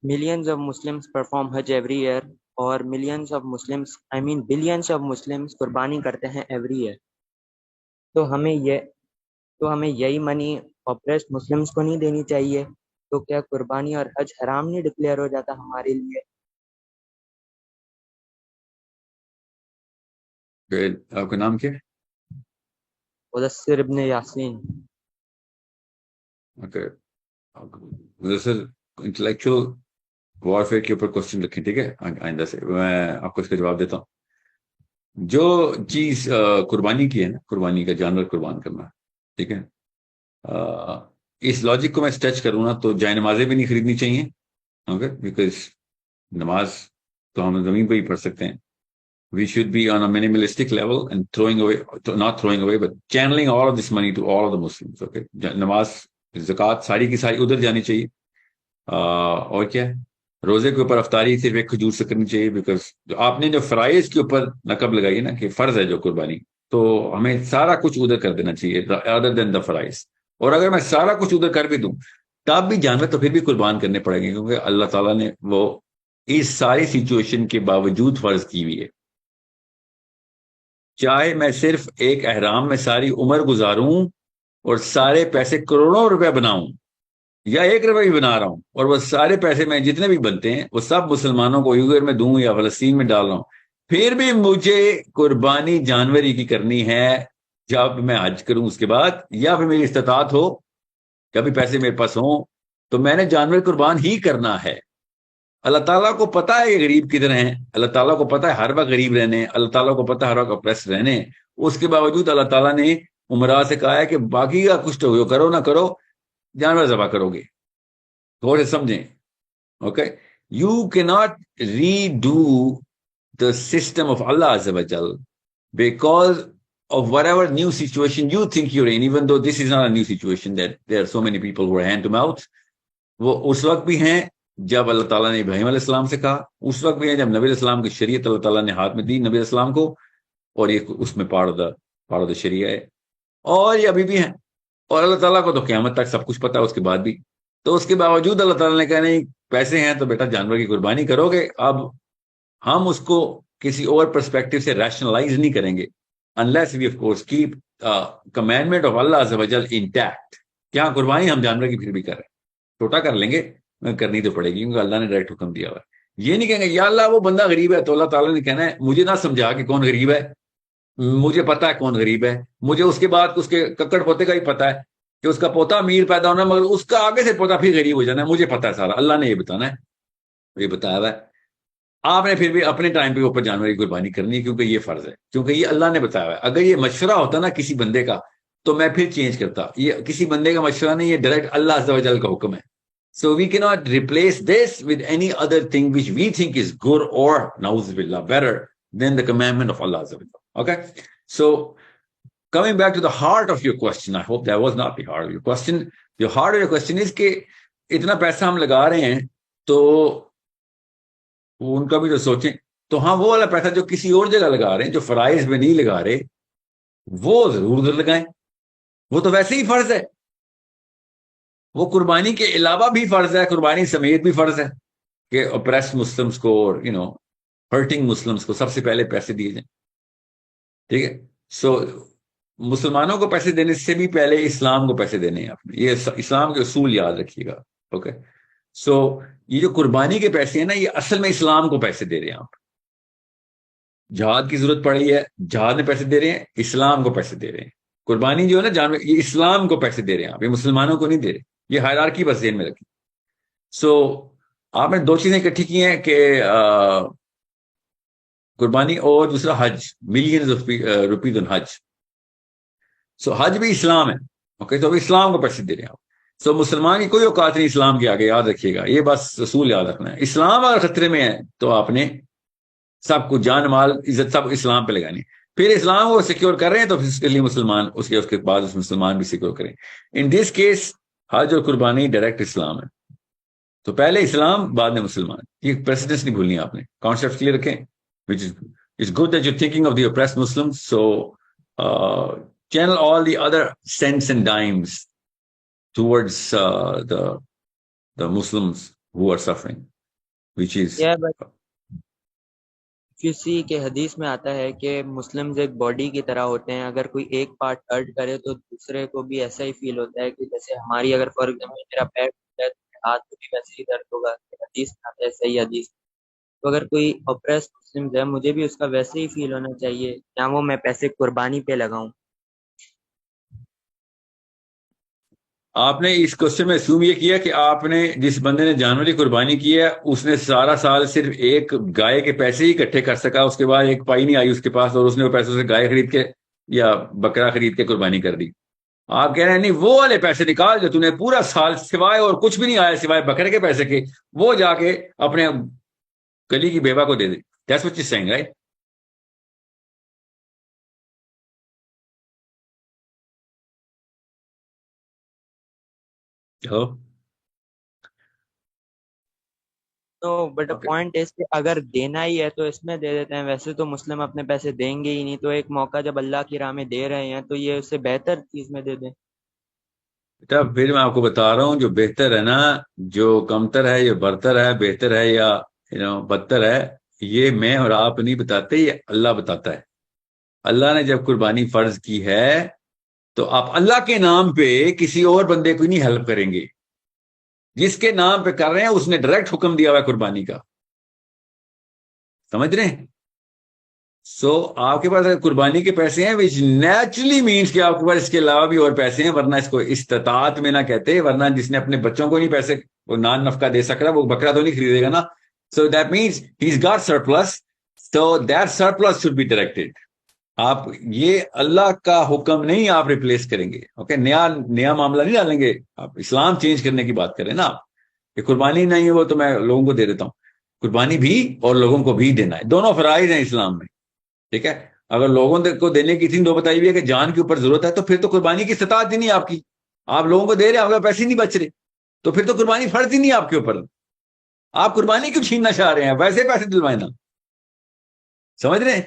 millions of Muslims perform Hajj every year, اور millions of Muslims, I mean billions of Muslims قربانی کرتے ہیں every year. تو ہمیں یہی منی oppressed مسلمس کو نہیں دینی چاہیے. تو کیا قربانی اور حج حرام نہیں ڈکلیئر ہو جاتا ہمارے لیے؟ آپ کا نام کیا ہے؟ Mudassir ibn Yasin. Okay, Mudassir intellectual warfare کے اوپر کوشچن رکھیں، ٹھیک ہے؟ آئندہ سے میں آپ کو اس کا جواب دیتا ہوں. جو چیز قربانی کی ہے نا، قربانی کا جانور قربان کرنا، ٹھیک ہے، اس لاجک کو میں اسٹریچ کروں نا تو جائے نمازیں بھی نہیں خریدنی چاہیے، اوکے، بیکاز نماز تو ہم زمین پہ ہی پڑھ سکتے ہیں. We should be on a minimalistic level and not throwing away, but channeling all of this money to all of the Muslims. Okay, نماز زکوٰۃ ساری کی ساری ادھر جانی چاہیے. اور کیا ہے، روزے کے اوپر افطاری صرف ایک کھجور سے کرنی چاہیے، بیکاز آپ نے جو فرائض کے اوپر نقب لگائی نا کہ فرض ہے جو قربانی، تو ہمیں سارا کچھ ادھر کر دینا چاہیے other than the فرائض. اور اگر میں سارا کچھ ادھر کر بھی دوں تب بھی جانور تو پھر بھی قربان کرنے پڑیں گے، کیونکہ اللہ تعالیٰ نے وہ اس ساری سچویشن کے باوجود فرض کی ہوئی ہے. چاہے میں صرف ایک احرام میں ساری عمر گزاروں اور سارے پیسے کروڑوں روپے بناؤں، یا 1 روپے بھی بنا رہا ہوں اور وہ سارے پیسے میں جتنے بھی بنتے ہیں وہ سب مسلمانوں کو یوگر میں دوں یا فلسطین میں ڈال رہا ہوں، پھر بھی مجھے قربانی جانوری کی کرنی ہے جب میں حج کروں اس کے بعد، یا پھر میری استطاعت ہو، کبھی پیسے میرے پاس ہوں تو میں نے جانور قربان ہی کرنا ہے. اللہ تعالیٰ کو پتا ہے یہ غریب کدھر ہیں، اللہ تعالیٰ کو پتا ہے ہر وقت غریب رہنے، اللہ تعالیٰ کو پتا ہے ہر وقت اپریس رہنے. اس کے باوجود اللہ تعالیٰ نے عمرہ سے کہا ہے کہ باقی کا کچھ تو کرو نہ کرو، جانور ذبح کرو گے. تھوڑے سمجھیں، okay. You can not redo the system of اللہ عز و جل because of whatever new situation you think you're in, even though this is not a new situation, that there are so many people who are hand to mouth. وہ اس وقت بھی ہیں جب اللہ تعالیٰ نے ابراہیم علیہ السلام سے کہا، اس وقت بھی ہے جب نبی علیہ السلام کی شریعت اللہ تعالیٰ نے ہاتھ میں دی نبی علیہ السلام کو، اور یہ اس میں پارٹ آف دا شریعہ ہے، اور یہ ابھی بھی ہیں. اور اللہ تعالیٰ کو تو قیامت تک سب کچھ پتا ہے اس کے بعد بھی. تو اس کے باوجود اللہ تعالیٰ نے کہا نہیں پیسے ہیں تو بیٹا جانور کی قربانی کرو گے. اب ہم اس کو کسی اور پرسپیکٹو سے ریشنلائز نہیں کریں گے unless we of course keep commandment of Allah عز و جل intact. کیا قربانی ہم جانور کی پھر بھی کر رہے ہیں، چھوٹا کر لیں گے، کرنی تو پڑے گی کیونکہ اللہ نے ڈائریکٹ حکم دیا ہوا ہے. یہ نہیں کہیں گے یا اللہ وہ بندہ غریب ہے، تو اللہ تعالیٰ نے کہنا ہے مجھے نہ سمجھا کہ کون غریب ہے، مجھے پتا ہے کون غریب ہے، مجھے اس کے بعد اس کے ککڑ پوتے کا بھی پتا ہے کہ اس کا پوتا امیر پیدا ہونا مگر اس کا آگے سے پوتا پھر غریب ہو جانا ہے، مجھے پتا ہے سارا، اللہ نے یہ بتانا ہے، یہ بتایا ہوا ہے. آپ نے پھر بھی اپنے ٹائم پہ اوپر جانور کی قربانی کرنی ہے کیونکہ یہ فرض ہے، کیونکہ یہ اللہ نے بتایا ہوا ہے. اگر یہ مشورہ ہوتا نا کسی بندے کا تو میں پھر چینج کرتا، یہ کسی بندے کا مشورہ نہیں، یہ ڈائریکٹ اللہ عز و جل کا حکم ہے. So we cannot replace this with any other thing which we think is good or na'udhu billah better than the commandment of Allah azza wa jalla. Okay, so coming back to the heart of your question, I hope that was not the heart of your question. The heart of your question is کہ اتنا پیسہ ہم لگا رہے ہیں تو ان کا بھی تو سوچیں. تو ہاں وہ والا پیسہ جو کسی اور جگہ لگا رہے ہیں، جو فرائض میں نہیں لگا رہے، وہ ضرور ادھر لگائیں، وہ تو ویسے ہی فرض ہے. وہ قربانی کے علاوہ بھی فرض ہے، قربانی سمیت بھی فرض ہے کہ اپریس مسلمس کو اور ہرٹنگ مسلمس کو سب سے پہلے پیسے دیے جائیں. ٹھیک ہے، سو مسلمانوں کو پیسے دینے سے بھی پہلے اسلام کو پیسے دینے ہیں آپ نے، یہ اسلام کے اصول یاد رکھیے گا. اوکے، سو یہ جو قربانی کے پیسے ہیں نا، یہ اصل میں اسلام کو پیسے دے رہے ہیں آپ. جہاد کی ضرورت پڑی ہے، جہاد میں پیسے دے رہے ہیں، اسلام کو پیسے دے رہے ہیں. قربانی جو ہے نا جانور، یہ اسلام کو پیسے دے رہے ہیں آپ، یہ مسلمانوں کو نہیں دے رہے. یہ ہائرارکی بس ذہن میں رکھیں. سو آپ نے 2 چیزیں اکٹھی کی ہیں کہ قربانی اور دوسرا حج، ملینز آف روپیز آن حج. سو حج بھی اسلام ہے. اوکے، تو اسلام کو پیسے دے رہے ہیں آپ. سو مسلمان کی کوئی اوقات نہیں اسلام کے آگے، یاد رکھیے گا، یہ بس اصول یاد رکھنا ہے. اسلام اگر خطرے میں ہے تو آپ نے سب کو جان مال عزت سب اسلام پہ لگانی. پھر اسلام کو سیکیور کر رہے ہیں تو پھر اس کے لیے مسلمان اس کے بعد اس مسلمان بھی سیکیور کریں. ان دس کیس حج اور قربانی ڈائریکٹ اسلام ہے. تو پہلے اسلام بعد میں مسلمان، یہ پریسیڈنس نہیں بھولنی آپ نے. کانسیپٹ کلیئر رکھیں. which is good that you're thinking of the oppressed Muslims, so channel all the other cents and dimes towards the Muslims who are suffering, which is Yeah, but کسی کے حدیث میں آتا ہے کہ مسلمز ایک body کی طرح ہوتے ہیں، اگر کوئی ایک پارٹ ہرٹ کرے تو دوسرے کو بھی ایسا ہی فیل ہوتا ہے، کہ جیسے ہماری اگر فار ایگزامپل میرا پیر ٹوٹا ہے تو میرے ہاتھ کو بھی ویسے ہی درد ہوگا، حدیث میں آتا ہے، صحیح حدیث۔ تو اگر کوئی اوپریس مسلم ہے، مجھے بھی اس کا ویسے ہی فیل ہونا چاہیے، یا وہ میں پیسے قربانی پہ لگاؤں۔ آپ نے اس کوشچن میں اسیوم یہ کیا کہ آپ نے جس بندے نے جانور کی قربانی کی ہے اس نے سارا سال صرف ایک گائے کے پیسے ہی اکٹھے کر سکا، اس کے بعد ایک پائی نہیں آئی اس کے پاس، اور اس نے وہ پیسوں سے گائے خرید کے یا بکرا خرید کے قربانی کر دی۔ آپ کہہ رہے ہیں نہیں، وہ والے پیسے نکال جو تھی پورا سال سوائے اور کچھ بھی نہیں آیا سوائے بکرے کے پیسے کے، وہ جا کے اپنے گلی کی بیوہ کو دے دے۔ That's what you're saying, right? Hello? تو بٹ Okay. پوائنٹ اس کہ اگر دینا ہی ہے تو اس میں دے دیتے ہیں، ویسے تو مسلم اپنے پیسے دیں گے ہی نہیں، تو ایک موقع جب اللہ کی راہ میں دے رہے ہیں تو یہ اس سے بہتر چیز میں دے دیں۔ بیٹا پھر میں آپ کو بتا رہا ہوں جو بہتر ہے نا، جو کمتر ہے یا برتر ہے، بہتر ہے یا بدتر ہے، یہ میں اور آپ نہیں بتاتے، یہ اللہ بتاتا ہے۔ اللہ نے جب قربانی فرض کی ہے تو آپ اللہ کے نام پہ کسی اور بندے کو نہیں ہیلپ کریں گے، جس کے نام پہ کر رہے ہیں اس نے ڈائریکٹ حکم دیا ہوا ہے قربانی کا، سمجھ رہے ہیں؟ سو آپ کے پاس اگر قربانی کے پیسے ہیں وچ نیچرلی مینس کہ آپ کے پاس اس کے علاوہ بھی اور پیسے ہیں، ورنہ اس کو استطاعت میں نہ کہتے، ورنہ جس نے اپنے بچوں کو نہیں پیسے وہ نان نفقہ دے سک رہا وہ بکرا تو نہیں خریدے گا نا۔ So that means he is got surplus, so that surplus should be directed. آپ یہ اللہ کا حکم نہیں آپ ریپلیس کریں گے، اوکے؟ نیا معاملہ نہیں ڈالیں گے آپ، اسلام چینج کرنے کی بات کریں نا آپ، کہ قربانی نہیں ہے وہ تو میں لوگوں کو دے دیتا ہوں، قربانی بھی اور لوگوں کو بھی دینا ہے، دونوں فرائض ہیں اسلام میں، ٹھیک ہے؟ اگر لوگوں کو دینے کی تھی دو بتائی ہوئی ہے کہ جان کے اوپر ضرورت ہے، تو پھر تو قربانی کی استطاعت ہی نہیں آپ کی، آپ لوگوں کو دے رہے ہیں، آپ کے پیسے نہیں بچ رہے، تو پھر تو قربانی فرض ہی نہیں آپ کے اوپر، آپ قربانی کیوں چھیننا چاہ رہے ہیں؟ ویسے پیسے دلوائے نا، سمجھ رہے ہیں؟